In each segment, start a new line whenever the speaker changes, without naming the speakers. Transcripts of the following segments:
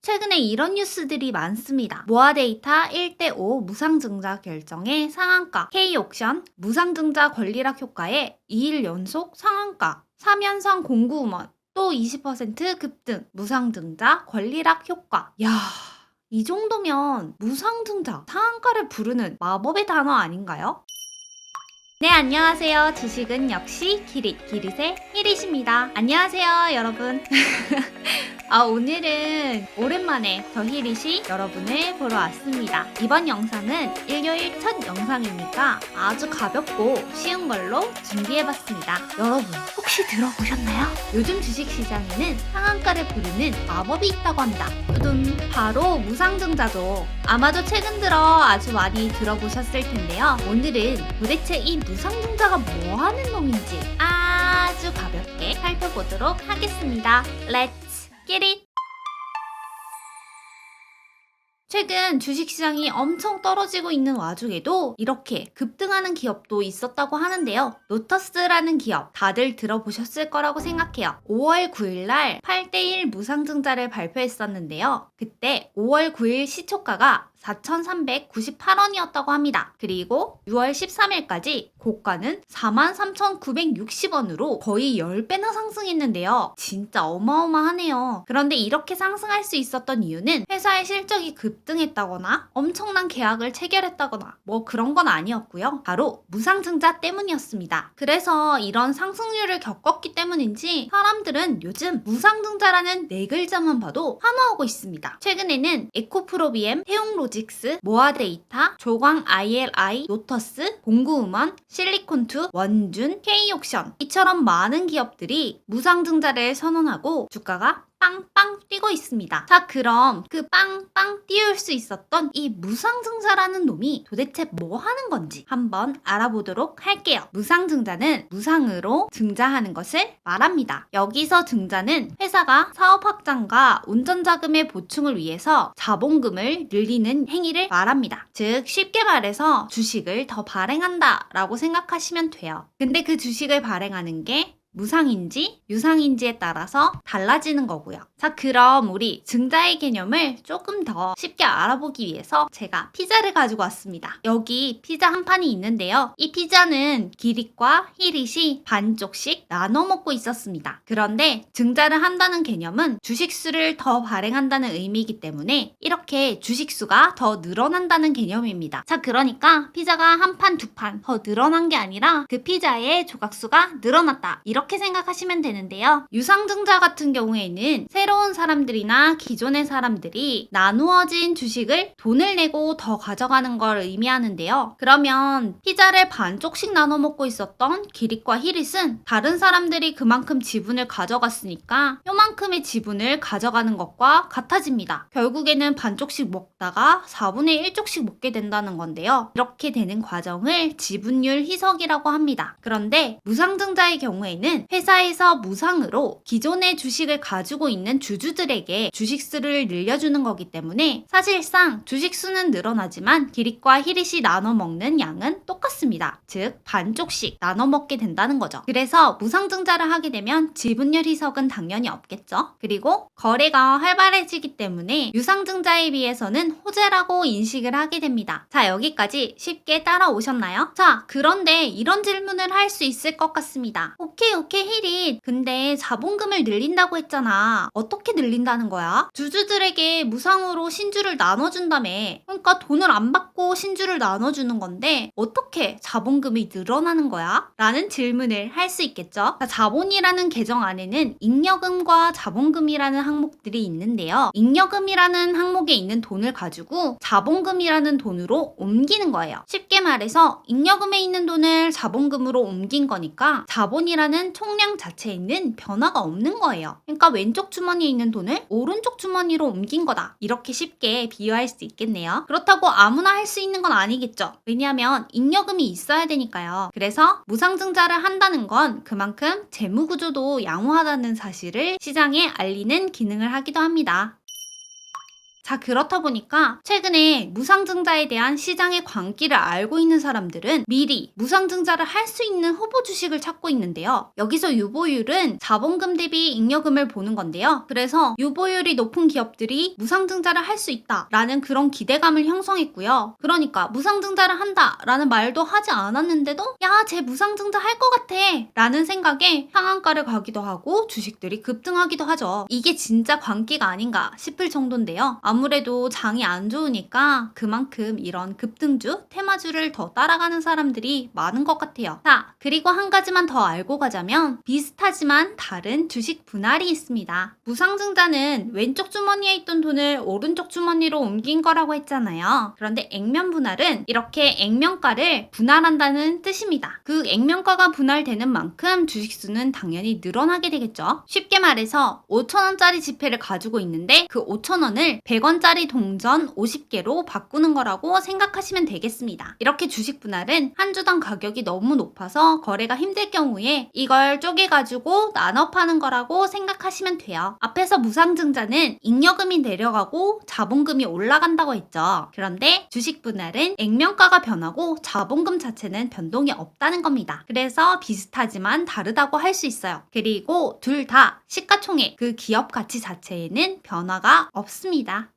최근에 이런 뉴스들이 많습니다. 모아데이터 1대5 무상증자 결정의 상한가, K옥션 무상증자 권리락 효과에 2일 연속 상한가, 3연성 공구음원 또 20% 급등, 무상증자 권리락 효과. 야, 이 정도면 무상증자, 상한가를 부르는 마법의 단어 아닌가요? 네, 안녕하세요. 주식은 역시 기릿의 히릿입니다. 안녕하세요, 여러분. 오늘은 오랜만에 더 히릿이 여러분을 보러 왔습니다. 이번 영상은 일요일 첫 영상이니까 아주 가볍고 쉬운 걸로 준비해봤습니다. 여러분, 혹시 들어보셨나요? 요즘 주식시장에는 상한가를 부르는 마법이 있다고 합니다. 뚜둔, 바로 무상증자죠. 아마도 최근 들어 아주 많이 들어보셨을 텐데요. 오늘은 도대체 이 무상증자가 뭐 하는 놈인지 아주 가볍게 살펴보도록 하겠습니다. Let's get it! 최근 주식시장이 엄청 떨어지고 있는 와중에도 이렇게 급등하는 기업도 있었다고 하는데요. 로터스라는 기업 다들 들어보셨을 거라고 생각해요. 5월 9일 날 8대1 무상증자를 발표했었는데요. 그때 5월 9일 시초가가 4,398원이었다고 합니다. 그리고 6월 13일까지 고가는 43,960원으로 거의 10배나 상승했는데요. 진짜 어마어마하네요. 그런데 이렇게 상승할 수 있었던 이유는 회사의 실적이 급등했다거나 엄청난 계약을 체결했다거나 뭐 그런 건 아니었고요. 바로 무상증자 때문이었습니다. 그래서 이런 상승률을 겪었기 때문인지 사람들은 요즘 무상증자라는 네 글자만 봐도 환호하고 있습니다. 최근에는 에코프로비엠, 태용로직스, 모아데이터, 조광 ILI, 로터스, 공구음원, 실리콘투, 원준, K옥션 이처럼 많은 기업들이 무상증자를 선언하고 주가가 빵빵 뛰고 있습니다. 자, 그럼 그 빵빵 띄울 수 있었던 이 무상증자라는 놈이 도대체 뭐 하는 건지 한번 알아보도록 할게요. 무상증자는 무상으로 증자하는 것을 말합니다. 여기서 증자는 회사가 사업 확장과 운전자금의 보충을 위해서 자본금을 늘리는 행위를 말합니다. 즉 쉽게 말해서 주식을 더 발행한다 라고 생각하시면 돼요. 근데 그 주식을 발행하는 게 무상인지 유상인지에 따라서 달라지는 거고요. 자, 그럼 우리 증자의 개념을 조금 더 쉽게 알아보기 위해서 제가 피자를 가지고 왔습니다. 여기 피자 한 판이 있는데요. 이 피자는 기릿과 히릿이 반쪽씩 나눠 먹고 있었습니다. 그런데 증자를 한다는 개념은 주식수를 더 발행한다는 의미이기 때문에 이렇게 주식수가 더 늘어난다는 개념입니다. 자, 그러니까 피자가 한 판, 두 판 더 늘어난 게 아니라 그 피자의 조각수가 늘어났다. 이렇게 생각하시면 되는데요. 유상증자 같은 경우에는 새로운 사람들이나 기존의 사람들이 나누어진 주식을 돈을 내고 더 가져가는 걸 의미하는데요. 그러면 피자를 반쪽씩 나눠 먹고 있었던 기릿과 히릿은 다른 사람들이 그만큼 지분을 가져갔으니까 요만큼의 지분을 가져가는 것과 같아집니다. 결국에는 반쪽씩 먹다가 4분의 1쪽씩 먹게 된다는 건데요. 이렇게 되는 과정을 지분율 희석이라고 합니다. 그런데 무상증자의 경우에는 회사에서 무상으로 기존의 주식을 가지고 있는 주주들에게 주식수를 늘려주는 거기 때문에 사실상 주식수는 늘어나지만 기릿과 히릿이 나눠 먹는 양은 똑같습니다. 즉 반쪽씩 나눠 먹게 된다는 거죠. 그래서 무상증자를 하게 되면 지분율 희석은 당연히 없겠죠. 그리고 거래가 활발해지기 때문에 유상증자에 비해서는 호재라고 인식을 하게 됩니다. 자, 여기까지 쉽게 따라오셨나요? 자, 그런데 이런 질문을 할 수 있을 것 같습니다. 오케이 히릿, 근데 자본금을 늘린다고 했잖아. 어떻게 늘린다는 거야? 주주들에게 무상으로 신주를 나눠준다며. 그러니까 돈을 안 받고 신주를 나눠주는 건데 어떻게 자본금이 늘어나는 거야? 라는 질문을 할 수 있겠죠. 자본이라는 계정 안에는 잉여금과 자본금이라는 항목들이 있는데요. 잉여금이라는 항목에 있는 돈을 가지고 자본금이라는 돈으로 옮기는 거예요. 쉽게 말해서 잉여금에 있는 돈을 자본금으로 옮긴 거니까 자본이라는 총량 자체에는 변화가 없는 거예요. 그러니까 왼쪽 주머니에 있는 돈을 오른쪽 주머니로 옮긴 거다. 이렇게 쉽게 비유할 수 있겠네요. 그렇다고 아무나 할 수 있는 건 아니겠죠. 왜냐하면 잉여금이 있어야 되니까요. 그래서 무상증자를 한다는 건 그만큼 재무구조도 양호하다는 사실을 시장에 알리는 기능을 하기도 합니다. 자, 그렇다 보니까 최근에 무상증자에 대한 시장의 광기를 알고 있는 사람들은 미리 무상증자를 할 수 있는 후보 주식을 찾고 있는데요. 여기서 유보율은 자본금 대비 잉여금을 보는 건데요. 그래서 유보율이 높은 기업들이 무상증자를 할 수 있다라는 그런 기대감을 형성했고요. 그러니까 무상증자를 한다라는 말도 하지 않았는데도 야, 쟤 무상증자 할 것 같아 라는 생각에 상한가를 가기도 하고 주식들이 급등하기도 하죠. 이게 진짜 광기가 아닌가 싶을 정도인데요. 아무래도 장이 안 좋으니까 그만큼 이런 급등주, 테마주를 더 따라가는 사람들이 많은 것 같아요. 자, 그리고 한 가지만 더 알고 가자면 비슷하지만 다른 주식 분할이 있습니다. 무상증자는 왼쪽 주머니에 있던 돈을 오른쪽 주머니로 옮긴 거라고 했잖아요. 그런데 액면 분할은 이렇게 액면가를 분할한다는 뜻입니다. 그 액면가가 분할되는 만큼 주식수는 당연히 늘어나게 되겠죠. 쉽게 말해서 5,000원짜리 지폐를 가지고 있는데 그 5,000원을 100원짜리 동전 50개로 바꾸는 거라고 생각하시면 되겠습니다. 이렇게 주식 분할은 한 주당 가격이 너무 높아서 거래가 힘들 경우에 이걸 쪼개가지고 나눠 파는 거라고 생각하시면 돼요. 앞에서 무상증자는 잉여금이 내려가고 자본금이 올라간다고 했죠. 그런데 주식 분할은 액면가가 변하고 자본금 자체는 변동이 없다는 겁니다. 그래서 비슷하지만 다르다고 할 수 있어요. 그리고 둘 다 시가총액, 그 기업 가치 자체에는 변화가 없습니다.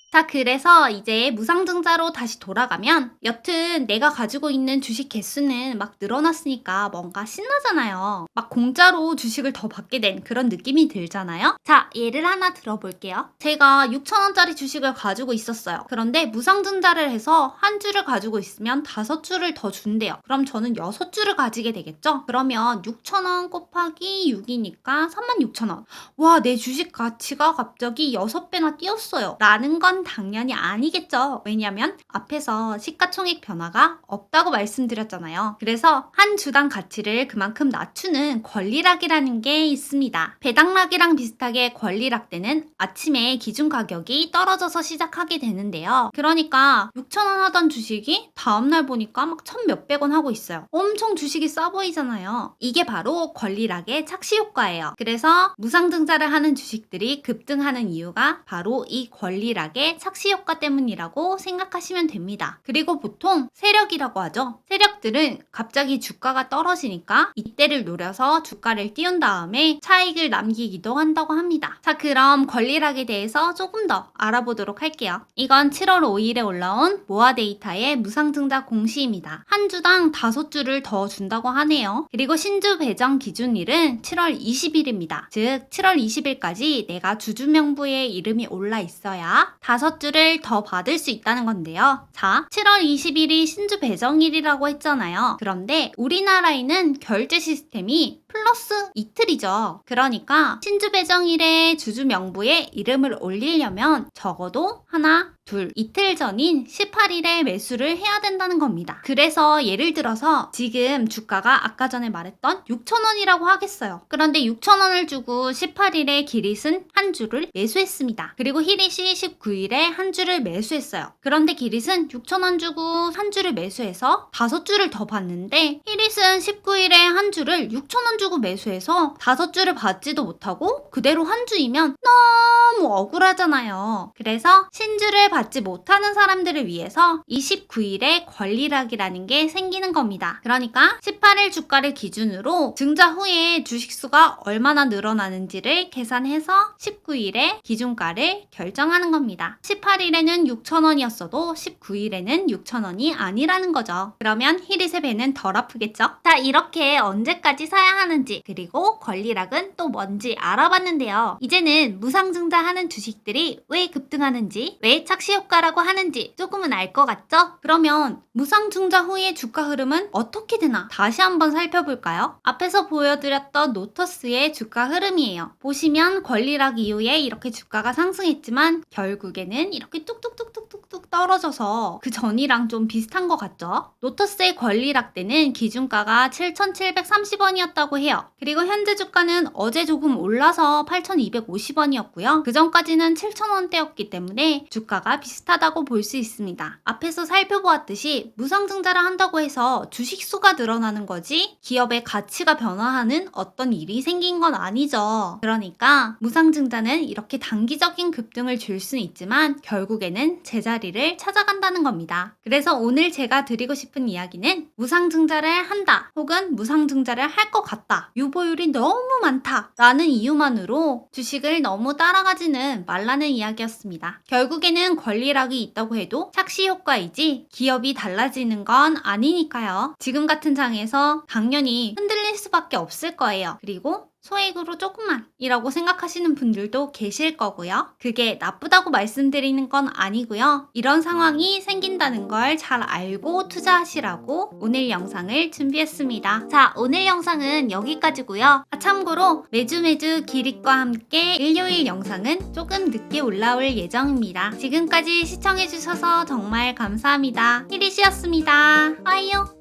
자, 그래서 이제 무상증자로 다시 돌아가면 여튼 내가 가지고 있는 주식 개수는 막 늘어났으니까 뭔가 신나잖아요. 막 공짜로 주식을 더 받게 된 그런 느낌이 들잖아요. 자, 예를 하나 들어볼게요. 제가 6,000원짜리 주식을 가지고 있었어요. 그런데 무상증자를 해서 한 주를 가지고 있으면 5주를 더 준대요. 그럼 저는 6주를 가지게 되겠죠? 그러면 6,000원 곱하기 6이니까 36,000원. 와, 내 주식 가치가 갑자기 6배나 뛰었어요. 라는 건 당연히 아니겠죠. 왜냐면 앞에서 시가총액 변화가 없다고 말씀드렸잖아요. 그래서 한 주당 가치를 그만큼 낮추는 권리락이라는 게 있습니다. 배당락이랑 비슷하게 권리락 때는 아침에 기준 가격이 떨어져서 시작하게 되는데요. 그러니까 6,000원 하던 주식이 다음날 보니까 막 1,000몇백 원 하고 있어요. 엄청 주식이 싸 보이잖아요. 이게 바로 권리락의 착시 효과예요. 그래서 무상증자를 하는 주식들이 급등하는 이유가 바로 이 권리락의 착시 효과 때문이라고 생각하시면 됩니다. 그리고 보통 세력이라고 하죠. 세력들은 갑자기 주가가 떨어지니까 이때를 노려서 주가를 띄운 다음에 차익을 남기기도 한다고 합니다. 자, 그럼 권리락에 대해서 조금 더 알아보도록 할게요. 이건 7월 5일에 올라온 모아 데이터의 무상증자 공시입니다. 한 주당 5주를 더 준다고 하네요. 그리고 신주 배정 기준일은 7월 20일입니다. 즉 7월 20일까지 내가 주주 명부에 이름이 올라 있어야 5주를 더 받을 수 있다는 건데요. 자, 7월 20일이 신주 배정일이라고 했잖아요. 그런데 우리나라에는 결제 시스템이 플러스 이틀이죠. 그러니까 신주 배정일에 주주 명부에 이름을 올리려면 적어도 하나, 둘, 이틀 전인 18일에 매수를 해야 된다는 겁니다. 그래서 예를 들어서 지금 주가가 아까 전에 말했던 6,000원이라고 하겠어요. 그런데 6,000원을 주고 18일에 기릿은 한 주를 매수했습니다. 그리고 히릿이 19일에 한 주를 매수했어요. 그런데 기릿은 6,000원 주고 한 주를 매수해서 5주를 더 받는데 히릿은 19일에 한 주를 6,000원 주고 매수해서 5주를 받지도 못하고 그대로 한 주이면 너무 억울하잖아요. 그래서 신주를 받지 못하는 사람들을 위해서 29일에 권리락이라는 게 생기는 겁니다. 그러니까 18일 주가를 기준으로 증자 후에 주식수가 얼마나 늘어나는지를 계산해서 19일에 기준가를 결정하는 겁니다. 18일에는 6,000원이었어도 19일에는 6,000원이 아니라는 거죠. 그러면 히릿의 배는 덜 아프겠죠? 자, 이렇게 언제까지 사야 하는지 그리고 권리락은 또 뭔지 알아봤는데요. 이제는 무상증자 하는 주식들이 왜 급등하는지, 왜 착시 효과라고 하는지 조금은 알 것 같죠? 그러면 무상증자 후의 주가 흐름은 어떻게 되나 다시 한번 살펴볼까요? 앞에서 보여드렸던 노터스의 주가 흐름이에요. 보시면 권리락 이후에 이렇게 주가가 상승했지만 결국에는 이렇게 뚝뚝뚝뚝뚝뚝 뚝 떨어져서 그 전이랑 좀 비슷한 것 같죠? 로터스의 권리락 때는 기준가가 7,730원이었다고 해요. 그리고 현재 주가는 어제 조금 올라서 8,250원이었고요. 그 전까지는 7,000원대였기 때문에 주가가 비슷하다고 볼 수 있습니다. 앞에서 살펴보았듯이 무상증자를 한다고 해서 주식 수가 늘어나는 거지 기업의 가치가 변화하는 어떤 일이 생긴 건 아니죠. 그러니까 무상증자는 이렇게 단기적인 급등을 줄 수는 있지만 결국에는 제자리를 찾아간다는 겁니다. 그래서 오늘 제가 드리고 싶은 이야기는 무상증자를 한다 혹은 무상증자를 할 것 같다, 유보율이 너무 많다 라는 이유만으로 주식을 너무 따라가지는 말라는 이야기였습니다. 결국에는 권리락이 있다고 해도 착시 효과이지 기업이 달라지는 건 아니니까요. 지금 같은 장에서 당연히 흔들릴 수밖에 없을 거예요. 그리고 소액으로 조금만 이라고 생각하시는 분들도 계실 거고요. 그게 나쁘다고 말씀드리는 건 아니고요. 이런 상황이 생긴다는 걸 잘 알고 투자하시라고 오늘 영상을 준비했습니다. 자, 오늘 영상은 여기까지고요. 참고로 매주 기릭과 함께 일요일 영상은 조금 늦게 올라올 예정입니다. 지금까지 시청해주셔서 정말 감사합니다. 히리시였습니다. 빠이요.